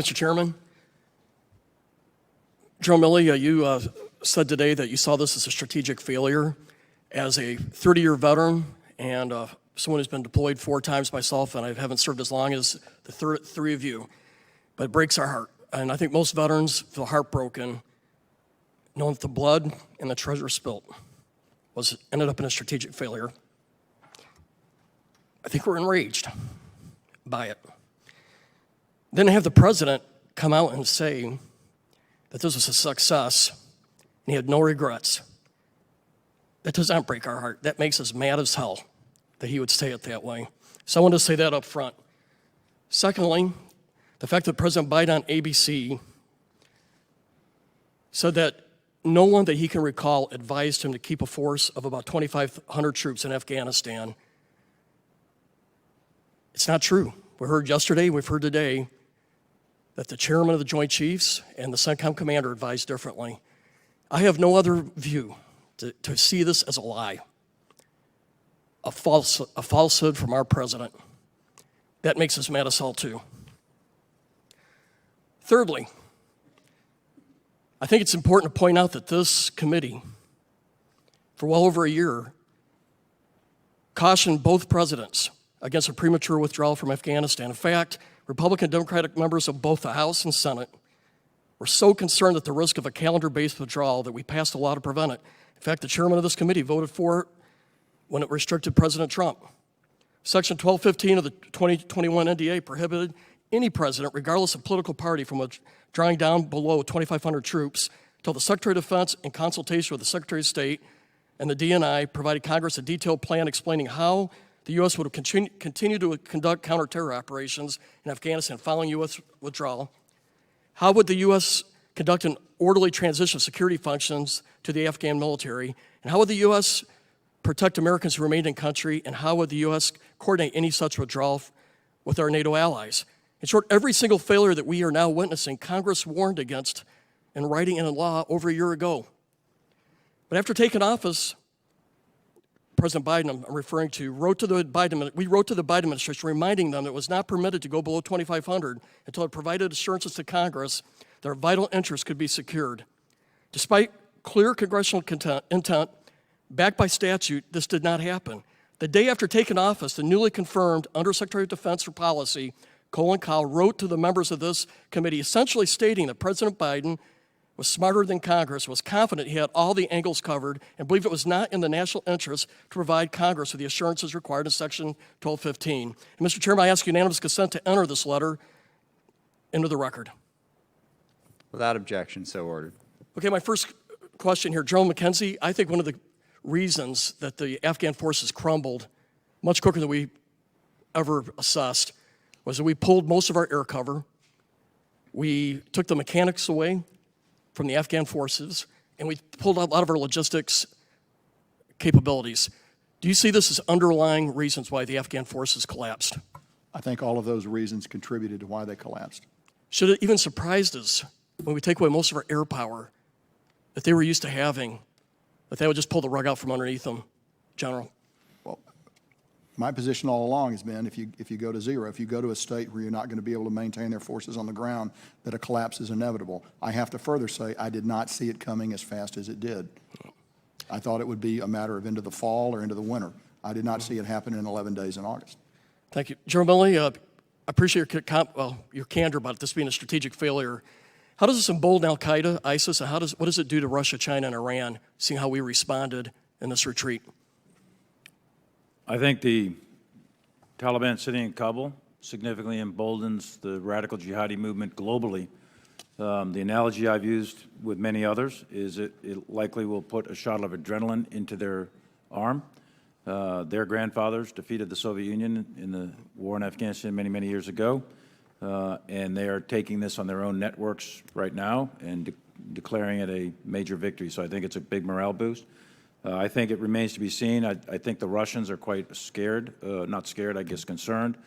Mr. Chairman, General Milley, you said today that you saw this as a strategic failure. As a 30-year veteran and someone who's been deployed 4 times myself, and I haven't served as long as the three of you, but it breaks our heart. And I think most veterans feel heartbroken knowing that the blood and the treasure spilt ended up in a strategic failure. I think we're enraged by it. Then to have the president come out and say that this was a success and he had no regrets, that does not break our heart. That makes us mad as hell that he would say it that way. So I want to say that up front. Secondly, the fact that President Biden on ABC said that no one that he can recall advised him to keep a force of about 2,500 troops in Afghanistan. It's not true. We heard yesterday, we've heard today, that the chairman of the Joint Chiefs and the CENTCOM commander advised differently. I have no other view to see this as a lie, a falsehood from our president. That makes us mad as hell too. Thirdly, I think it's important to point out that this committee, for well over a year, cautioned both presidents against a premature withdrawal from Afghanistan. In fact, Republican and Democratic members of both the House and Senate were so concerned at the risk of a calendar-based withdrawal that we passed a law to prevent it. In fact, the chairman of this committee voted for it when it restricted President Trump. Section 1215 of the 2021 NDA prohibited any president, regardless of political party, from drawing down below 2,500 troops until the Secretary of Defense, in consultation with the Secretary of State and the DNI, provided Congress a detailed plan explaining how the U.S. would continue to conduct counterterror operations in Afghanistan following U.S. withdrawal. How would the U.S. conduct an orderly transition of security functions to the Afghan military? And how would the U.S. protect Americans who remained in country? And how would the U.S. coordinate any such withdrawal with our NATO allies? In short, every single failure that we are now witnessing, Congress warned against in writing and in law over a year ago. But after taking office, President Biden, I'm referring to, we wrote to the Biden administration reminding them that it was not permitted to go below 2,500 until it provided assurances to Congress that our vital interests could be secured. Despite clear congressional intent, backed by statute, this did not happen. The day after taking office, the newly confirmed Undersecretary of Defense for Policy, Colin Powell, wrote to the members of this committee essentially stating that President Biden was smarter than Congress, was confident he had all the angles covered, and believed it was not in the national interest to provide Congress with the assurances required in Section 1215. And Mr. Chairman, I ask unanimous consent to enter this letter into the record. Without objection, so ordered. Okay, my first question here, General McKenzie, I think one of the reasons that the Afghan forces crumbled much quicker than we ever assessed was that we pulled most of our air cover, we took the mechanics away from the Afghan forces, and we pulled out a lot of our logistics capabilities. Do you see this as underlying reasons why the Afghan forces collapsed? I think all of those reasons contributed to why they collapsed. Should it even surprised us when we take away most of our air power that they were used to having, that they would just pull the rug out from underneath them, General? Well, my position all along has been if you go to zero, if you go to a state where you're not going to be able to maintain their forces on the ground, that a collapse is inevitable. I have to further say I did not see it coming as fast as it did. I thought it would be a matter of into the fall or into the winter. I did not see it happen in 11 days in August. Thank you. General Milley, I appreciate your candor about this being a strategic failure. How does this embolden al-Qaeda, ISIS, and what does it do to Russia, China, and Iran, seeing how we responded in this retreat? I think the Taliban sitting in Kabul significantly emboldens the radical jihadi movement globally. The analogy I've used with many others is it likely will put a shot of adrenaline into their arm. Their grandfathers defeated the Soviet Union in the war in Afghanistan many, many years ago, and they are taking this on their own networks right now and declaring it a major victory. So I think it's a big morale boost. I think it remains to be seen. I think the Russians are quite scared, not scared, I guess concerned